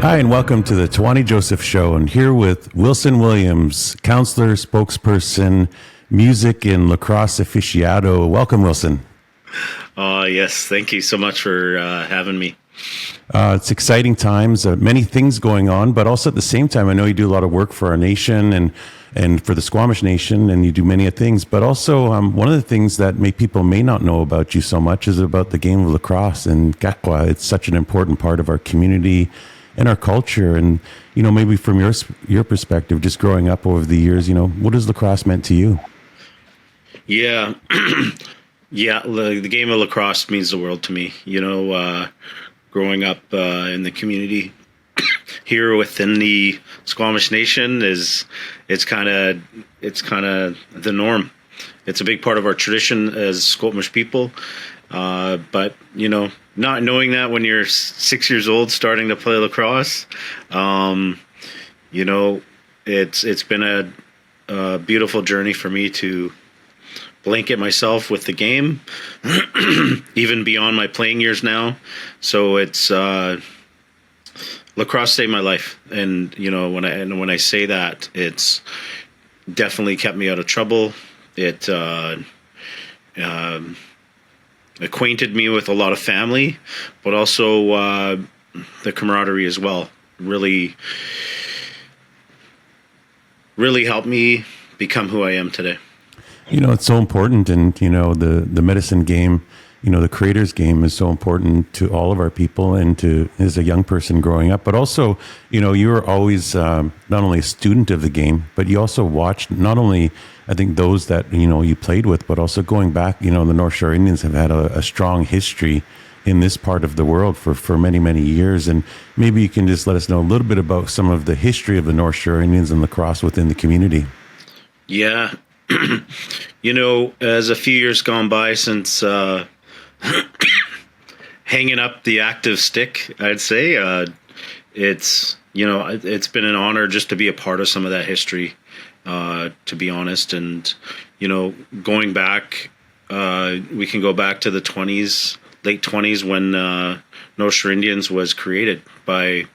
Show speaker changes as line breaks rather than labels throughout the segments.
Hi, and welcome to the Tewanee Joseph Show. And here with Wilson Williams, Councilor Spokesperson, Music and Lacrosse Aficionado. Welcome, Wilson.
Yes, thank you so much for having me.
It's exciting times, many things going on, but also at the same time, I know you do a lot of work for our nation and for the Squamish Nation, and you do many things. But also, one of the things that people may not know about you so much is about the game of lacrosse and Kakwa. It's such an important part of our community and our culture. And, maybe from your perspective, just growing up over the years, what has lacrosse meant to you?
Yeah. Yeah, the game of lacrosse means the world to me. Growing up in the community here within the Squamish Nation it's kind of the norm. It's a big part of our tradition as Squamish people. But not knowing that when you're 6 years old starting to play lacrosse, it's been a beautiful journey for me to blanket myself with the game, even beyond my playing years now. So it's lacrosse saved my life, and when I say that, it's definitely kept me out of trouble. It acquainted me with a lot of family, but also the camaraderie as well. Really, really helped me become who I am today.
It's so important, and the medicine game, the creator's game is so important to all of our people and to as a young person growing up. But also, you were always not only a student of the game, but you also watched not only, I think, those that you played with, but also going back. The North Shore Indians have had a strong history in this part of the world for many, many years. And maybe you can just let us know a little bit about some of the history of the North Shore Indians and lacrosse within the community.
Yeah. As a few years gone by since hanging up the active stick, I'd say it's been an honor just to be a part of some of that history, to be honest. And going back, we can go back to the late 20s when North Shore Indians was created by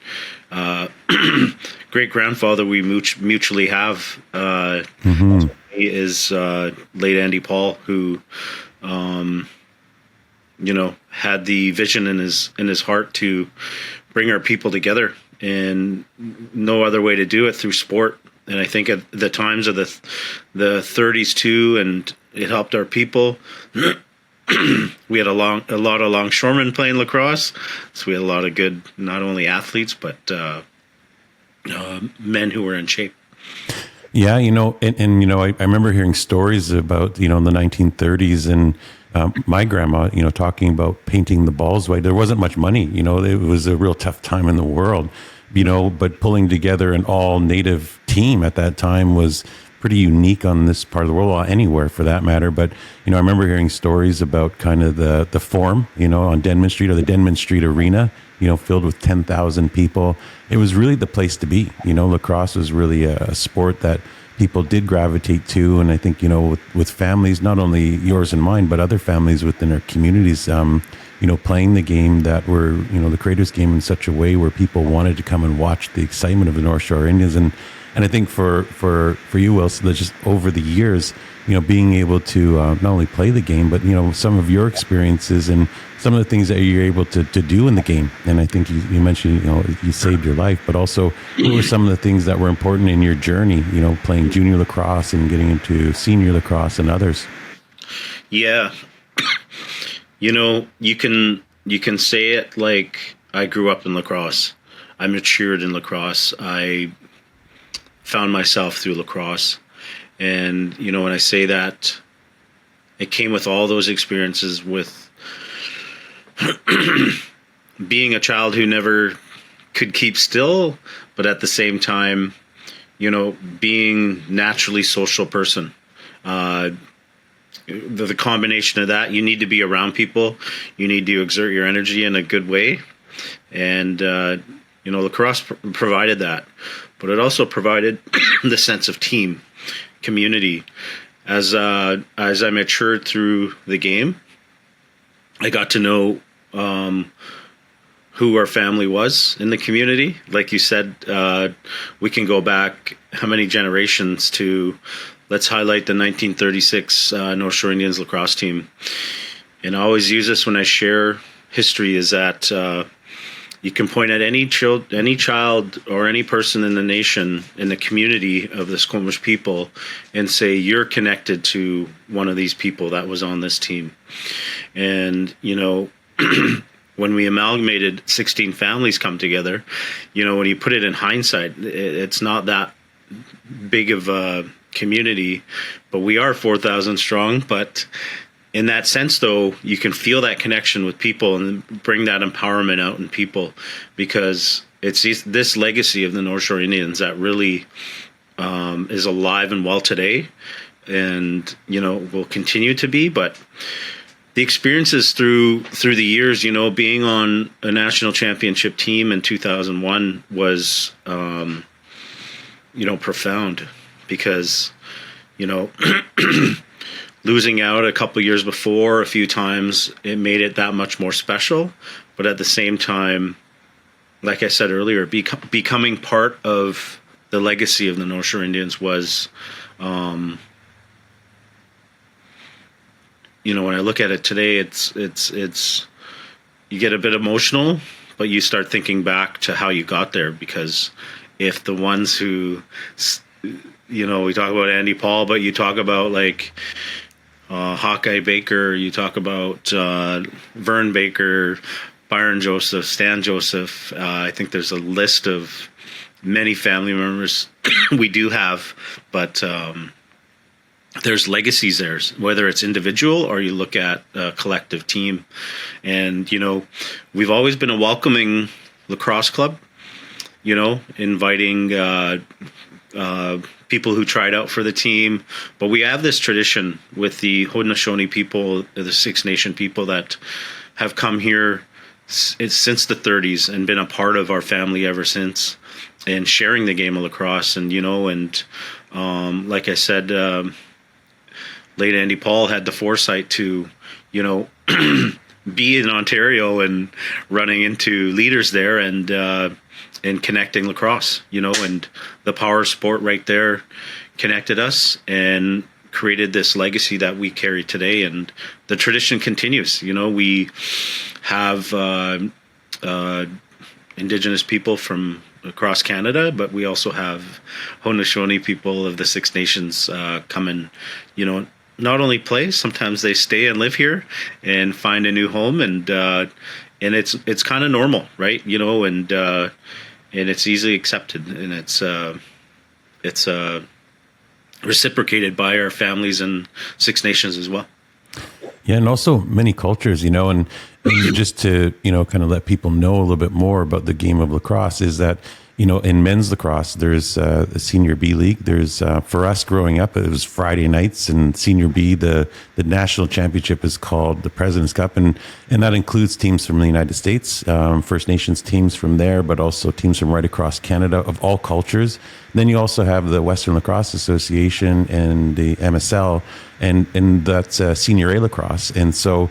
great grandfather we mutually have. He is late Andy Paul, who had the vision in his heart to bring our people together, and no other way to do it through sport. And I think at the times of the 30s too, and it helped our people. We had a lot of longshoremen playing lacrosse, so we had a lot of good, not only athletes, but men who were in shape.
Yeah, I remember hearing stories about, in the 1930s and my grandma, talking about painting the balls white. There wasn't much money, it was a real tough time in the world, but pulling together an all native team at that time was pretty unique on this part of the world, or anywhere for that matter. But, I remember hearing stories about kind of the Forum, on Denman Street, or the Denman Street Arena, filled with 10,000 people. It was really the place to be. Lacrosse was really a sport that people did gravitate to. And I think, with families, not only yours and mine, but other families within our communities, playing the game that were, the creators game in such a way where people wanted to come and watch the excitement of the North Shore Indians. And I think for you, Wilson, that just over the years, being able to not only play the game, but, some of your experiences and some of the things that you're able to do in the game. And I think you mentioned, you saved your life, but also what were some of the things that were important in your journey, playing junior lacrosse and getting into senior lacrosse and others?
Yeah. You can say it like I grew up in lacrosse. I matured in lacrosse. I found myself through lacrosse. And, when I say that, it came with all those experiences with being a child who never could keep still, but at the same time, being naturally social person. The combination of that, you need to be around people. You need to exert your energy in a good way. And, lacrosse provided that. But it also provided the sense of team, community. As I matured through the game, I got to know who our family was in the community. Like you said, we can go back how many generations to, let's highlight the 1936 North Shore Indians lacrosse team. And I always use this when I share history, is that you can point at any child or any person in the nation, in the community of the Squamish people, and say, you're connected to one of these people that was on this team. And, when we amalgamated 16 families come together, when you put it in hindsight, it's not that big of a community, but we are 4,000 strong. But in that sense, though, you can feel that connection with people and bring that empowerment out in people, because it's this legacy of the North Shore Indians that really is alive and well today, and will continue to be. But the experiences through the years, being on a national championship team in 2001 was profound, because losing out a couple years before a few times, it made it that much more special. But at the same time, like I said earlier, becoming part of the legacy of the North Shore Indians was, when I look at it today, it's you get a bit emotional, but you start thinking back to how you got there. Because if the ones who, we talk about Andy Paul, but you talk about like Hawkeye Baker, you talk about Vern Baker, Byron Joseph, Stan Joseph. I think there's a list of many family members we do have, but there's legacies there, whether it's individual or you look at a collective team. And, we've always been a welcoming lacrosse club, inviting people who tried out for the team. But we have this tradition with the Haudenosaunee people, the Six Nation people that have come here since the 30s and been a part of our family ever since, and sharing the game of lacrosse. And, like I said, late Andy Paul had the foresight to, be in Ontario and running into leaders there and connecting lacrosse, and the power sport right there connected us and created this legacy that we carry today. And the tradition continues. We have Indigenous people from across Canada, but we also have Haudenosaunee people of the Six Nations come and, not only play, sometimes they stay and live here and find a new home. And it's kind of normal, right? And it's easily accepted, and it's reciprocated by our families and Six Nations as well.
Yeah, and also many cultures, and just to, kind of let people know a little bit more about the game of lacrosse, is that, in men's lacrosse, there's a Senior B League. There's, for us growing up, it was Friday nights, and Senior B, the national championship is called the President's Cup. And that includes teams from the United States, First Nations teams from there, but also teams from right across Canada of all cultures. Then you also have the Western Lacrosse Association and the MSL, and that's Senior A lacrosse. And so,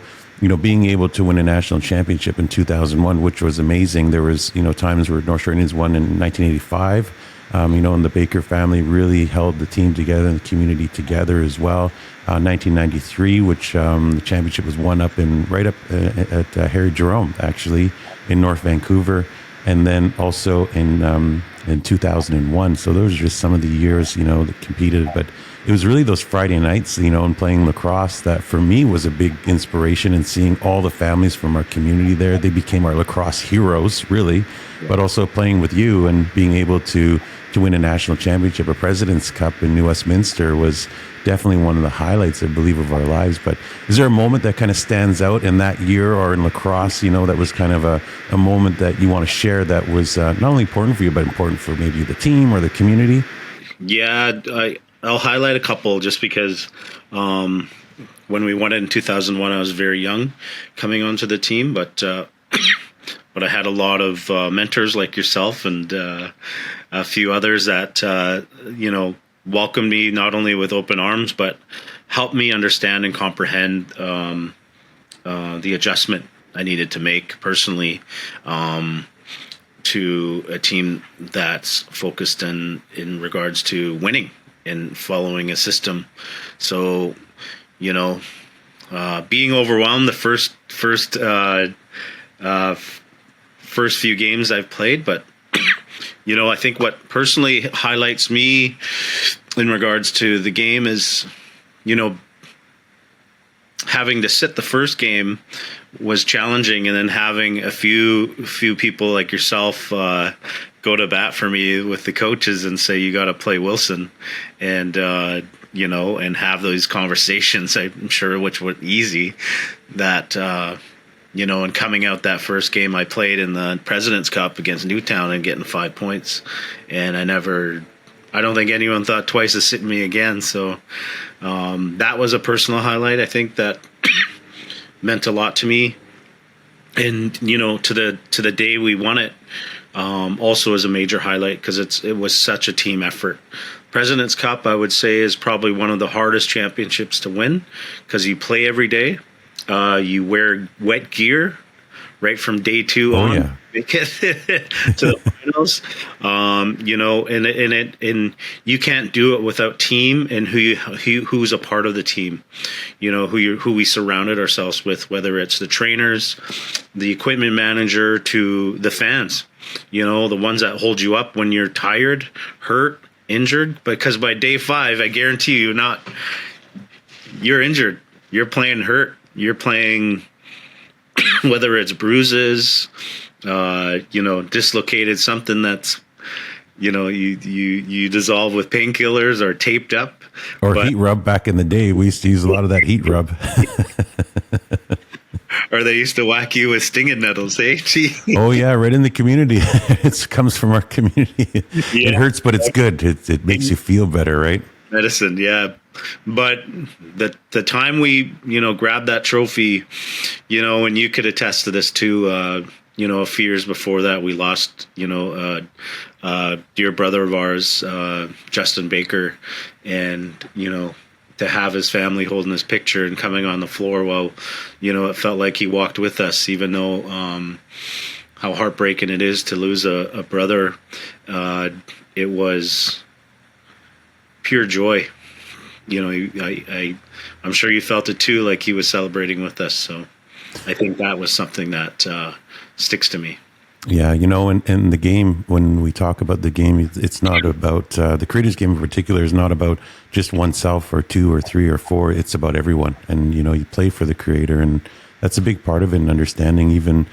being able to win a national championship in 2001, which was amazing. There was, times where North Shore Indians won in 1985, and the Baker family really held the team together and the community together as well. 1993, which the championship was won up at Harry Jerome, actually, in North Vancouver. And then also in 2001. So those are just some of the years, that competed. But it was really those Friday nights, and playing lacrosse that for me was a big inspiration, and seeing all the families from our community there. They became our lacrosse heroes, really, but also playing with you and being able to win a national championship, a President's Cup in New Westminster was definitely one of the highlights, I believe, of our lives. But is there a moment that kind of stands out in that year or in lacrosse, that was kind of a moment that you want to share that was not only important for you, but important for maybe the team or the community?
Yeah, I'll highlight a couple just because when we won it in 2001, I was very young coming onto the team, but I had a lot of mentors like yourself and a few others that, welcomed me not only with open arms, but helped me understand and comprehend the adjustment I needed to make personally, to a team that's focused in regards to winning and following a system. So, being overwhelmed the first few games I've played, but I think what personally highlights me in regards to the game is, having to sit the first game was challenging, and then having a few people like yourself go to bat for me with the coaches and say you got to play Wilson, and and have those conversations. I'm sure which were easy. That and coming out that first game I played in the President's Cup against Newtown and getting 5 points, and I don't think anyone thought twice of sitting me again. So that was a personal highlight. I think that meant a lot to me, and to the day we won it, also is a major highlight because it was such a team effort. President's Cup, I would say, is probably one of the hardest championships to win because you play every day. You wear wet gear right from day 2 on.
Yeah.
To the finals, and you can't do it without team and who's a part of the team, who we surrounded ourselves with, whether it's the trainers, the equipment manager, to the fans, the ones that hold you up when you're tired, hurt, injured, because by day 5, I guarantee you're injured, you're playing hurt, you're playing whether it's bruises, dislocated something that's, you dissolve with painkillers or taped up.
Or heat rub. Back in the day, we used to use a lot of that heat rub.
Or they used to whack you with stinging nettles, eh?
Oh yeah, right in the community. It comes from our community. Yeah. It hurts, but it's good. It makes you feel better, right?
Medicine, yeah. But the time we, grabbed that trophy, and you could attest to this too, a few years before that, we lost, dear brother of ours, Justin Baker, and, to have his family holding his picture and coming on the floor, well, it felt like he walked with us, even though how heartbreaking it is to lose a brother. It was pure joy. I'm sure you felt it too, like he was celebrating with us. So I think that was something that sticks to me.
Yeah, and the game, when we talk about the game, it's not about, the creators game in particular is not about just oneself or 2 or 3 or 4. It's about everyone. And, you play for the creator, and that's a big part of it, and understanding, even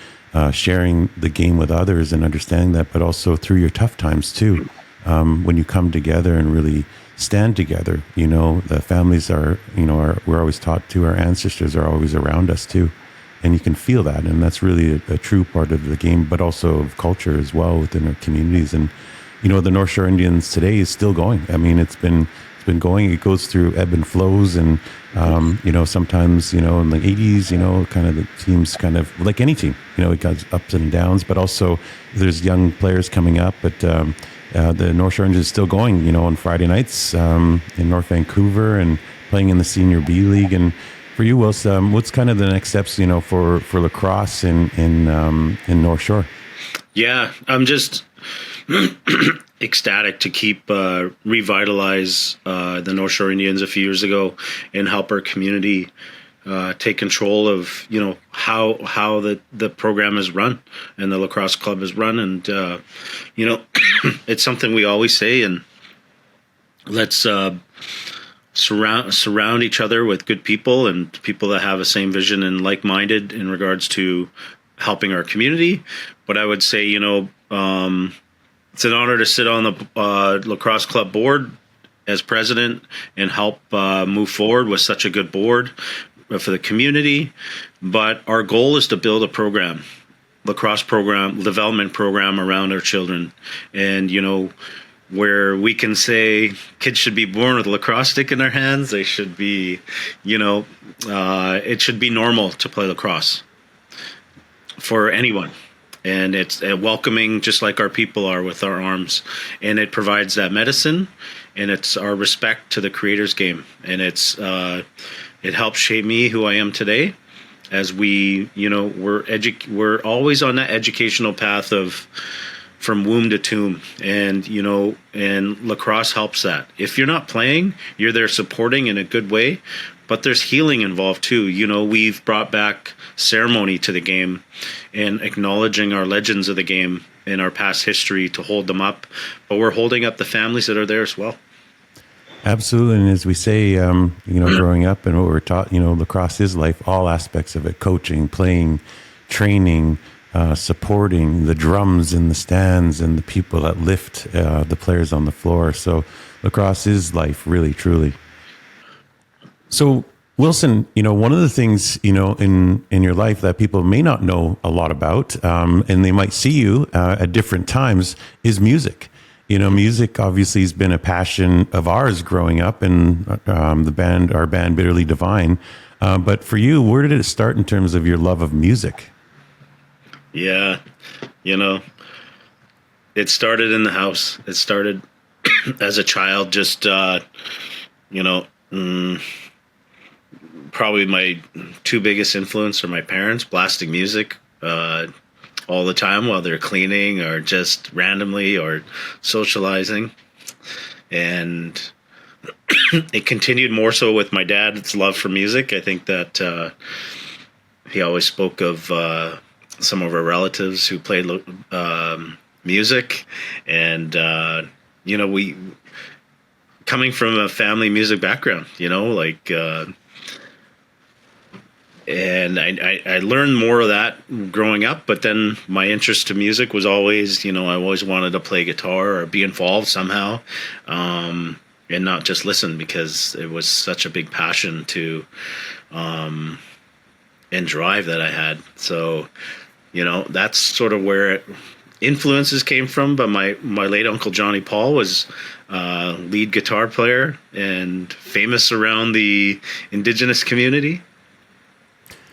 sharing the game with others and understanding that, but also through your tough times too. When you come together and really stand together, the families are, we're always taught to, our ancestors are always around us too. And you can feel that. And that's really a true part of the game, but also of culture as well within our communities. And, the North Shore Indians today is still going. I mean, it's been going. It goes through ebb and flows. And, sometimes, in the 80s, kind of the teams kind of like any team, it goes ups and downs, but also there's young players coming up. But the North Shore Indians is still going, on Friday nights in North Vancouver and playing in the Senior B League. And for you, Wilson, what's kind of the next steps, for lacrosse in North Shore?
Yeah, I'm just ecstatic to keep revitalize the North Shore Indians a few years ago and help our community take control of how the program is run and the lacrosse club is run, and it's something we always say, and let's surround each other with good people and people that have the same vision and like-minded in regards to helping our community. But I would say, it's an honor to sit on the lacrosse club board as president and help move forward with such a good board for the community. But our goal is to build a program, lacrosse program, development program around our children. And, where we can say kids should be born with a lacrosse stick in their hands. They should be, it should be normal to play lacrosse for anyone. And it's welcoming, just like our people are with our arms. And it provides that medicine, and it's our respect to the creator's game. And it helps shape me who I am today. as we, we're always on that educational path of from womb to tomb, and and lacrosse helps that. If you're not playing, you're there supporting in a good way, but there's healing involved too. We've brought back ceremony to the game and acknowledging our legends of the game and our past history to hold them up, but we're holding up the families that are there as well.
Absolutely. And as we say, growing up and what we're taught, lacrosse is life, all aspects of it: coaching, playing, training, supporting, the drums in the stands and the people that lift the players on the floor. So lacrosse is life, really, truly. So Wilson, one of the things, in your life that people may not know a lot about, and they might see you at different times, is music. Music obviously has been a passion of ours growing up, and our band Bitterly Divine. But for you, where did it start in terms of your love of music?
Yeah, it started in the house. It started as a child, just, probably my two biggest influence are my parents blasting music all the time while they're cleaning or just randomly or socializing. And it continued more so with my dad's love for music. I think that he always spoke of some of our relatives who played music. And, we coming from a family music background, and I learned more of that growing up, but then my interest to music was always, I always wanted to play guitar or be involved somehow, and not just listen, because it was such a big passion to, and drive that I had. So, that's sort of where influences came from. But my late uncle Johnny Paul was lead guitar player and famous around the Indigenous community.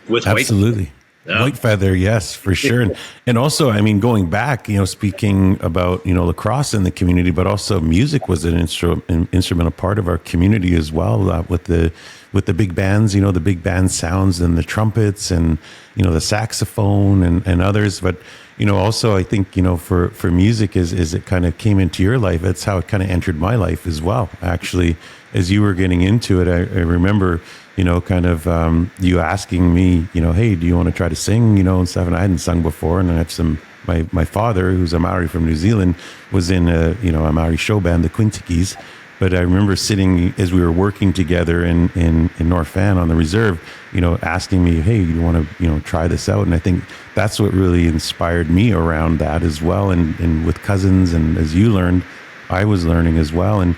With
absolutely. White Feather, yes, for sure. And also, going back, speaking about, lacrosse in the community, but also music was an instrumental part of our community as well, with the big bands, the big band sounds and the trumpets and, the saxophone and others. But, also I think, for music as it kind of came into your life, that's how it kind of entered my life as well. Actually, as you were getting into it, I remember, you asking me, hey, do you want to try to sing, and stuff. And I hadn't sung before. And I had my father, who's a Maori from New Zealand, was in a Maori show band, the Quintikis. But I remember sitting as we were working together in North Van on the reserve, asking me, hey, you want to, try this out? And I think that's what really inspired me around that as well. And with cousins, and as you learned, I was learning as well. And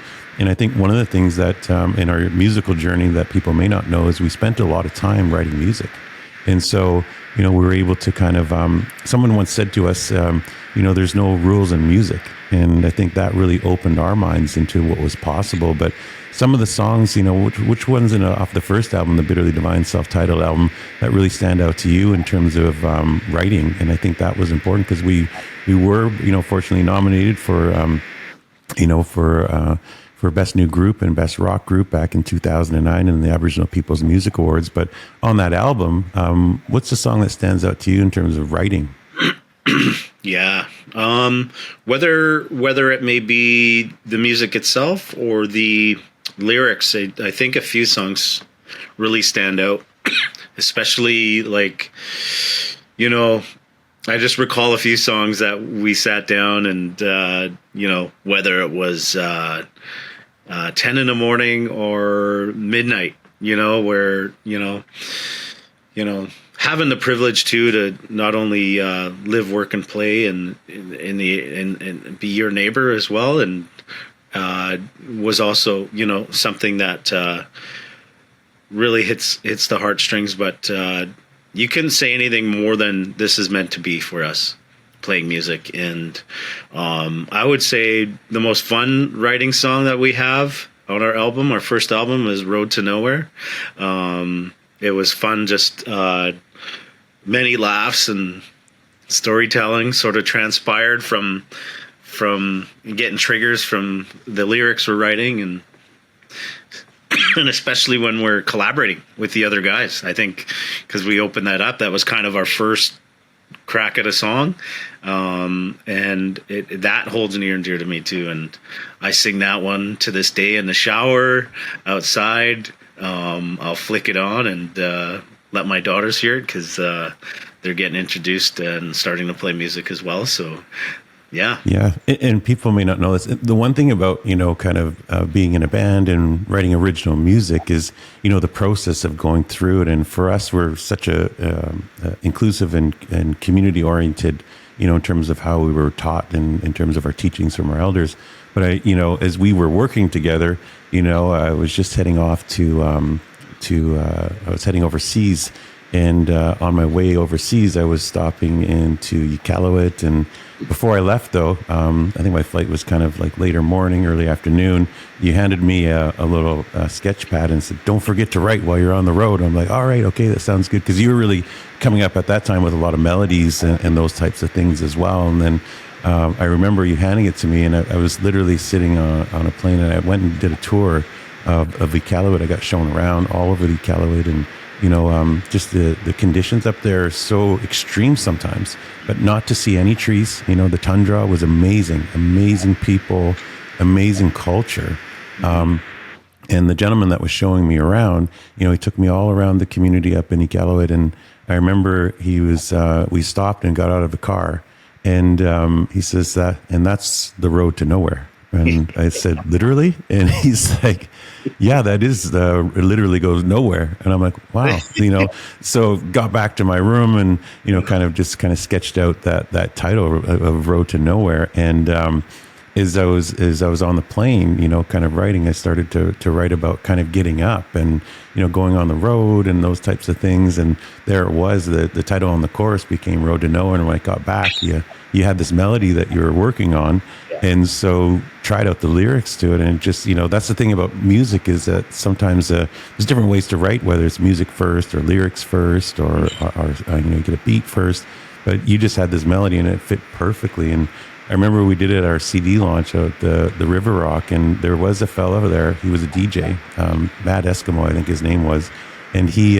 I think one of the things that in our musical journey that people may not know is we spent a lot of time writing music. And so, we were able to kind of, someone once said to us, there's no rules in music. And I think that really opened our minds into what was possible. But some of the songs, which ones off the first album, the Bitterly Divine self-titled album, that really stand out to you in terms of writing? And I think that was important because we were, fortunately nominated for Best New Group and Best Rock Group back in 2009 in the Aboriginal People's Music Awards. But on that album, what's the song that stands out to you in terms of writing?
Yeah. Whether it may be the music itself or the lyrics, I think a few songs really stand out, especially I just recall a few songs that we sat down and, whether it was 10 in the morning or midnight, where, having the privilege to not only live, work, and play and be your neighbor as well, and was also, something that really hits the heartstrings. But you couldn't say anything more than this is meant to be for us, playing music. And I would say the most fun writing song that we have on our album, our first album, is Road to Nowhere. It was fun, just many laughs and storytelling sort of transpired from getting triggers from the lyrics we're writing. And and especially when we're collaborating with the other guys. I think because we opened that up, that was kind of our first crack at a song, and that holds near and dear to me too. And I sing that one to this day in the shower, outside. I'll flick it on and let my daughters hear it because they're getting introduced and starting to play music as well. So yeah.
Yeah. And people may not know this. The one thing about, kind of being in a band and writing original music is, the process of going through it. And for us, we're such a inclusive and community oriented, in terms of how we were taught and in terms of our teachings from our elders. But as we were working together, I was just heading off I was heading overseas. And on my way overseas, I was stopping into Iqaluit. And before I left, though, I think my flight was kind of like later morning, early afternoon. You handed me a little sketch pad and said, "Don't forget to write while you're on the road." I'm like, "All right, okay, that sounds good." Because you were really coming up at that time with a lot of melodies and those types of things as well. And then I remember you handing it to me, and I was literally sitting on a plane, and I went and did a tour of Iqaluit. I got shown around all over Iqaluit, and just the conditions up there are so extreme sometimes, but not to see any trees. The tundra was amazing people, amazing culture. And the gentleman that was showing me around, he took me all around the community up in Iqaluit. And I remember we stopped and got out of the car, and he says and that's the road to nowhere. And I said, "Literally?" And he's like, "Yeah, that is it literally goes nowhere." And I'm like, "Wow." So got back to my room and, kind of sketched out that title of Road to Nowhere. And as I was on the plane, kind of writing, I started to write about kind of getting up and, going on the road and those types of things. And there it was, the title on the chorus became Road to Nowhere. And when I got back, you had this melody that you were working on. And so tried out the lyrics to it. And just, that's the thing about music is that sometimes there's different ways to write, whether it's music first or lyrics first or you get a beat first. But you just had this melody and it fit perfectly. And I remember we did it at our CD launch at the River Rock, and there was a fellow over there. He was a DJ, Mad Eskimo, I think his name was. And he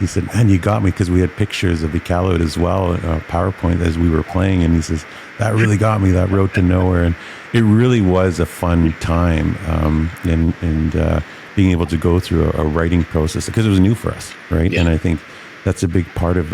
said, "Man, you got me," because we had pictures of Iqaluit as well, PowerPoint as we were playing. And he says, "That really got me, that Road to Nowhere." And it really was a fun time, and being able to go through a writing process because it was new for us, right? Yeah. And I think that's a big part of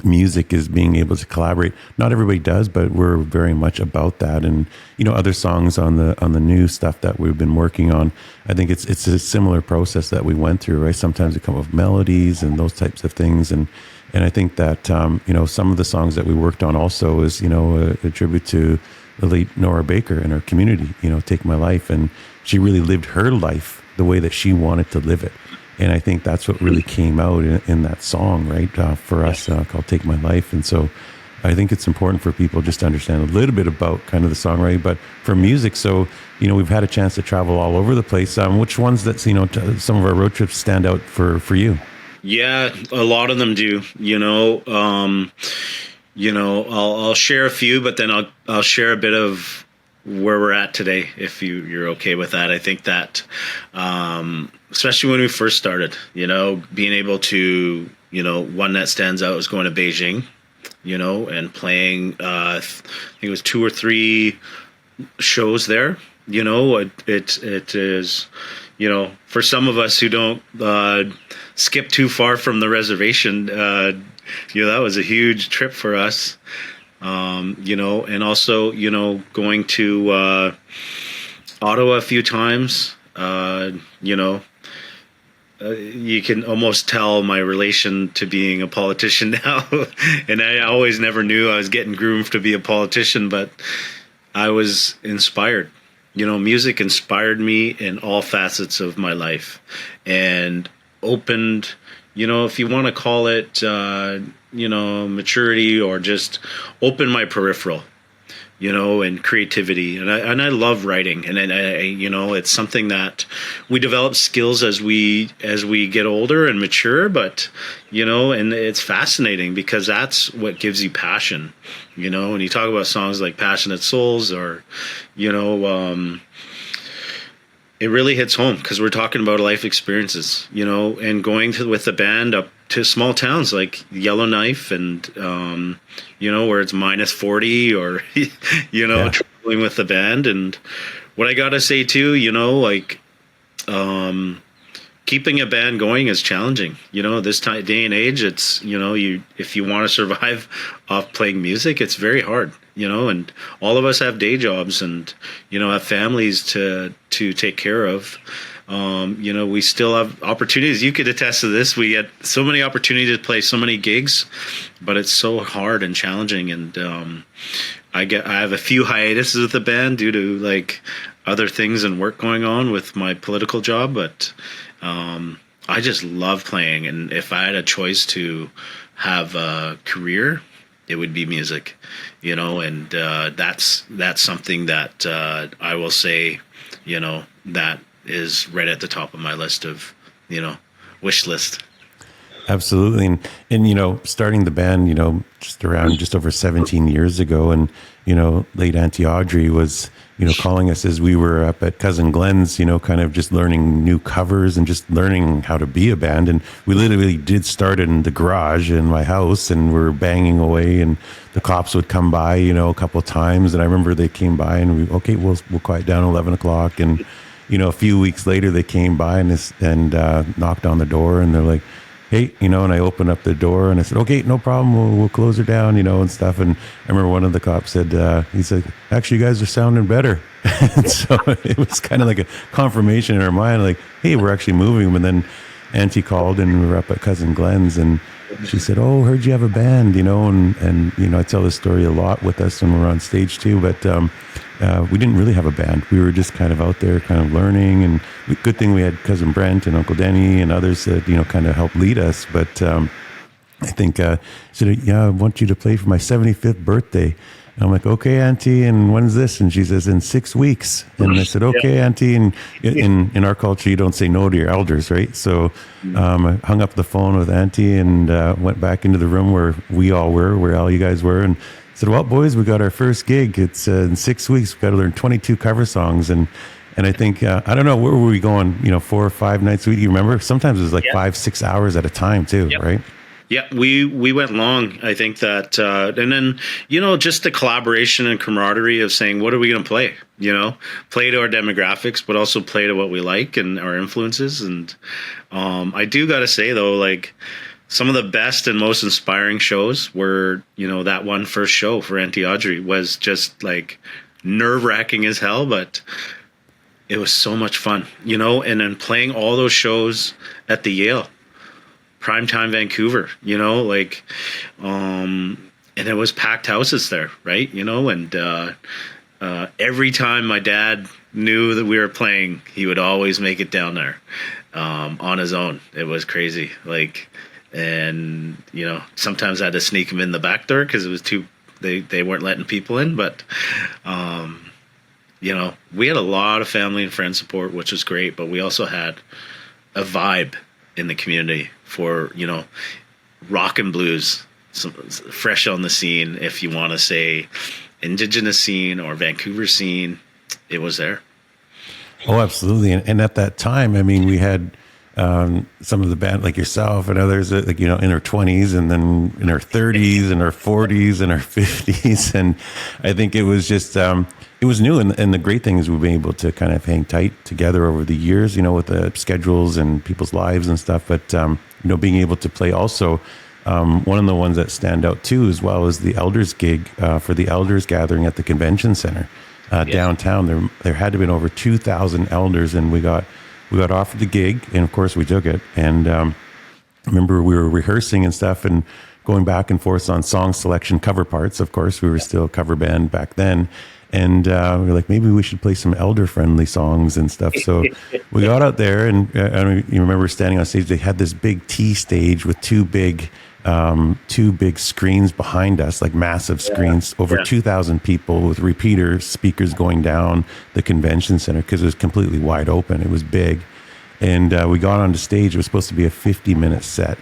music is being able to collaborate. Not everybody does, but we're very much about that. And other songs on the new stuff that we've been working on, I think it's a similar process that we went through, right? Sometimes we come up with melodies and those types of things, and I think that some of the songs that we worked on also is a tribute to the late Nora Baker in our community. Take My Life, and she really lived her life the way that she wanted to live it. And I think that's what really came out in that song, right, for us, called Take My Life. And so I think it's important for people just to understand a little bit about kind of the songwriting, but for music. So, we've had a chance to travel all over the place. Which ones that, some of our road trips stand out for you?
Yeah, a lot of them do, I'll share a few, but then I'll share a bit of where we're at today, if you're okay with that. I think that, especially when we first started, being able to, one that stands out is going to Beijing, and playing, I think it was 2 or 3 shows there. It is, for some of us who don't skip too far from the reservation, that was a huge trip for us. And also, going to Ottawa a few times, you can almost tell my relation to being a politician now. And I always never knew I was getting groomed to be a politician, but I was inspired. Music inspired me in all facets of my life and opened, if you want to call it, maturity, or just open my peripheral, and creativity. And I love writing, and it's something that we develop skills as we get older and mature, but, and it's fascinating because that's what gives you passion, when you talk about songs like Passionate Souls or, it really hits home because we're talking about life experiences, and going with the band up to small towns like Yellowknife and, where it's minus 40 or,
Yeah.
traveling with the band. And what I got to say too, keeping a band going is challenging. This day and age, it's, if you want to survive off playing music, it's very hard, and all of us have day jobs and, have families to take care of. We still have opportunities. You could attest to this. We get so many opportunities to play so many gigs, but it's so hard and challenging. And, I have a few hiatuses with the band due to like other things and work going on with my political job, but I just love playing. And if I had a choice to have a career, it would be music, and that's something that I will say, that is right at the top of my list of, wish list.
Absolutely. And starting the band, just over 17 years ago, and, late Auntie Audrey was, calling us as we were up at Cousin Glenn's, kind of just learning new covers and just learning how to be a band. And we literally did start in the garage in my house, and we're banging away, and the cops would come by, a couple of times. And I remember they came by and we'll quiet down 11 o'clock. And, a few weeks later they came by and knocked on the door, and they're like, hey, and I opened up the door and I said, okay, no problem. We'll close her down, and stuff. And I remember one of the cops said, he said, actually, you guys are sounding better. And so it was kind of like a confirmation in our mind, like, hey, we're actually moving. And then Auntie called and we were up at Cousin Glenn's, and she said, oh, heard you have a band, and I tell this story a lot with us when we're on stage too, but we didn't really have a band. We were just kind of out there kind of learning, and good thing we had Cousin Brent and Uncle Denny and others that, kind of helped lead us. But I think she said, yeah, I want you to play for my 75th birthday. And I'm like, okay, Auntie, and when's this? And she says, in 6 weeks. And I said, okay, Auntie. And in our culture, you don't say no to your elders, right? So I hung up the phone with Auntie and went back into the room where we all were, where all you guys were, and said, well, boys, we got our first gig. It's in 6 weeks. We've got to learn 22 cover songs. And I think, I don't know, where were we going, 4 or 5 nights a week? You remember? Sometimes it was like 5-6 hours at a time too, right?
Yeah, we went long. I think that, and then, just the collaboration and camaraderie of saying, what are we going to play? Play to our demographics, but also play to what we like and our influences. And I do got to say, though, like, some of the best and most inspiring shows were, that one first show for Auntie Audrey was just like nerve-wracking as hell, but it was so much fun, and then playing all those shows at the Yale. Primetime Vancouver, and it was packed houses there, right? And every time my dad knew that we were playing, he would always make it down there on his own. It was crazy. And sometimes I had to sneak him in the back door because it was they weren't letting people in. But, we had a lot of family and friend support, which was great. But we also had a vibe in the community for, rock and blues, fresh on the scene, if you want to say Indigenous scene or Vancouver scene, it was there.
Oh, absolutely. And at that time, I mean, we had some of the band like yourself and others, in their 20s and then in our 30s and our 40s and our 50s. And I think it was just, it was new. And the great thing is we've been able to kind of hang tight together over the years, with the schedules and people's lives and stuff. But, being able to play also, one of the ones that stand out too, as well as the elders gig for the elders gathering at the convention center downtown. There had to have been over 2,000 elders, and we got offered the gig, and of course we took it. And I remember we were rehearsing and stuff and going back and forth on song selection, cover parts. Of course, we were still a cover band back then. And we were like, maybe we should play some elder-friendly songs and stuff. So we got out there, and you remember standing on stage. They had this big T stage with two big screens behind us, like massive screens, over 2,000 people with repeater speakers going down the convention center because it was completely wide open. It was big. And we got onto stage. It was supposed to be a 50-minute set.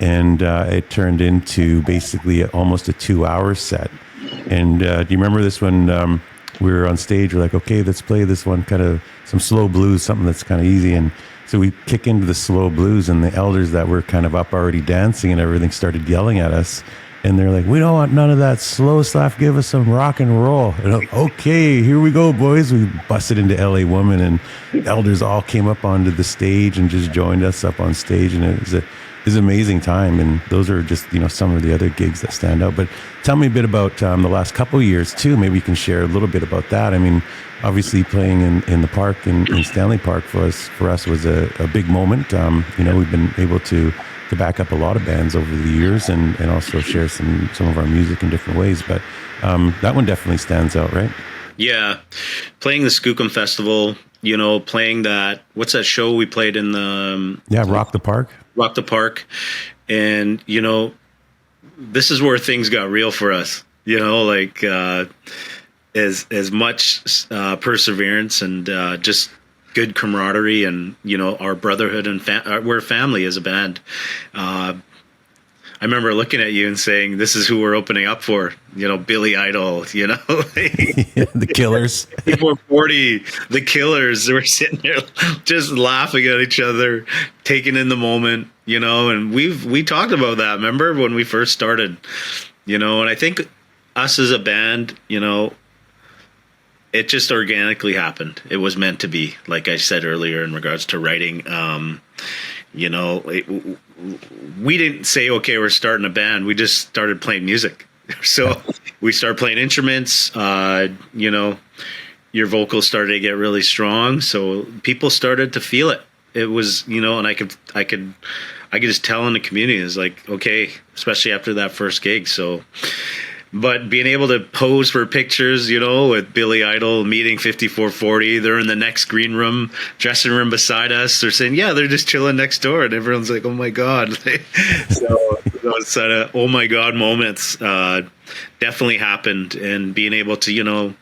And it turned into basically almost a 2-hour set. And do you remember this when we were on stage? We're like, okay, let's play this one kind of some slow blues, something that's kind of easy. And so we kick into the slow blues, and the elders that were kind of up already dancing and everything started yelling at us. And they're like, we don't want none of that slow stuff. Give us some rock and roll. And I'm, okay, here we go, boys. We busted into LA Woman, and elders all came up onto the stage and just joined us up on stage. And it was an amazing time. And those are just, some of the other gigs that stand out. But tell me a bit about the last couple of years too. Maybe you can share a little bit about that. I mean, obviously playing in the park in Stanley Park for us was a big moment. We've been able to back up a lot of bands over the years and also share some of our music in different ways. But that one definitely stands out, right?
Yeah. Playing the Skookum Festival, playing that, what's that show we played in the...
Rock the Park.
Rock the Park. And, this is where things got real for us, as much perseverance and just good camaraderie and our brotherhood and we're family as a band. I remember looking at you and saying, "This is who we're opening up for." Billy Idol.
The Killers.
440, the Killers. We're sitting there just laughing at each other, taking in the moment. And we talked about that. Remember when we first started? And I think us as a band, it just organically happened. It was meant to be, like I said earlier, in regards to writing. We didn't say, okay, we're starting a band. We just started playing music. So we started playing instruments. Your vocals started to get really strong. So people started to feel it. It was, and I could just tell in the community, it's like, okay, especially after that first gig. So, but being able to pose for pictures, with Billy Idol meeting 5440, they're in the next green room, dressing room beside us. They're saying, yeah, they're just chilling next door. And everyone's like, oh my God. So those sort of, oh my God moments definitely happened. And being able to,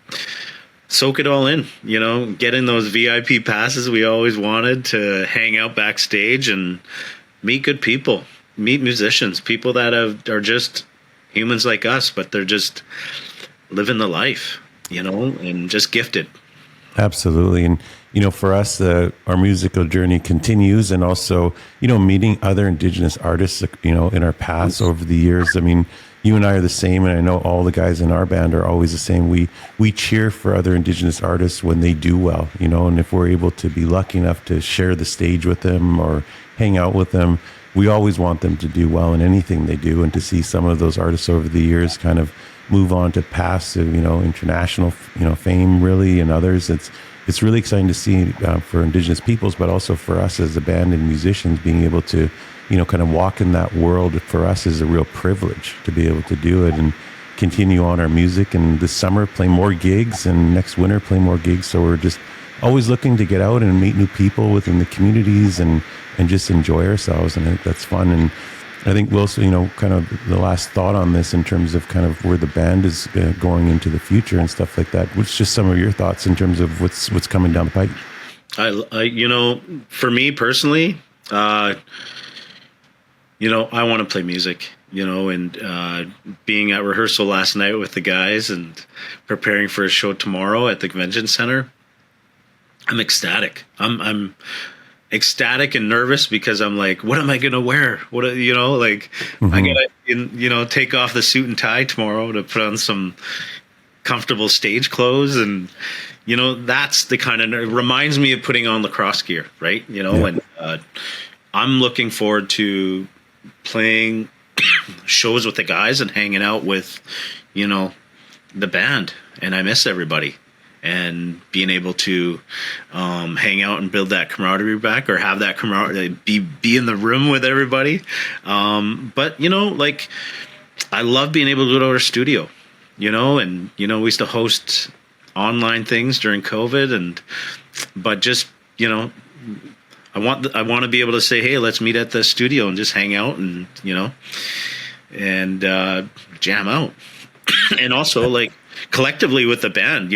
soak it all in, getting those VIP passes we always wanted to hang out backstage and meet good people, meet musicians, people that are just humans like us, but they're just living the life, and just gifted.
Absolutely. And, for us, our musical journey continues, and also, meeting other Indigenous artists, in our paths over the years. I mean, you and I are the same, and I know all the guys in our band are always the same. We cheer for other Indigenous artists when they do well, and if we're able to be lucky enough to share the stage with them or hang out with them, we always want them to do well in anything they do, and to see some of those artists over the years kind of move on to paths of, international, fame really, and others. It's really exciting to see for Indigenous peoples, but also for us as a band and musicians being able to, kind of walk in that world. For us is a real privilege to be able to do it and continue on our music. And this summer play more gigs, and next winter play more gigs. So we're just always looking to get out and meet new people within the communities and just enjoy ourselves. And I think that's fun. And I think, Wilson, kind of the last thought on this in terms of kind of where the band is going into the future and stuff like that. What's just some of your thoughts in terms of what's coming down the pike?
I for me personally, I want to play music, and being at rehearsal last night with the guys and preparing for a show tomorrow at the convention center, I'm ecstatic. I'm ecstatic and nervous because I'm like, what am I going to wear? I got to, take off the suit and tie tomorrow to put on some comfortable stage clothes. And, that's the kind of, it reminds me of putting on lacrosse gear, right? And I'm looking forward to playing shows with the guys and hanging out with, the band. And I miss everybody. And being able to hang out and build that camaraderie back, or have that camaraderie, be in the room with everybody. But I love being able to go to our studio, and we used to host online things during COVID, but just I want to be able to say, hey, let's meet at the studio and just hang out and and jam out, and also collectively with the band,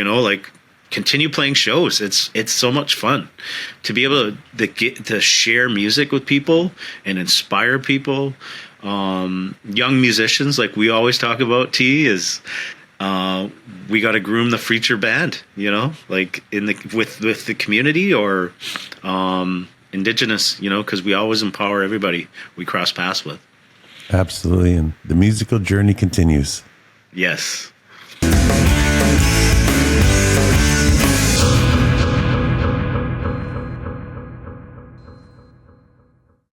continue playing shows. It's so much fun to be able to get to share music with people and inspire people. Young musicians, like we always talk about, is we got to groom the future band, like with the community or Indigenous, because we always empower everybody we cross paths with.
Absolutely. And the musical journey continues.
Yes.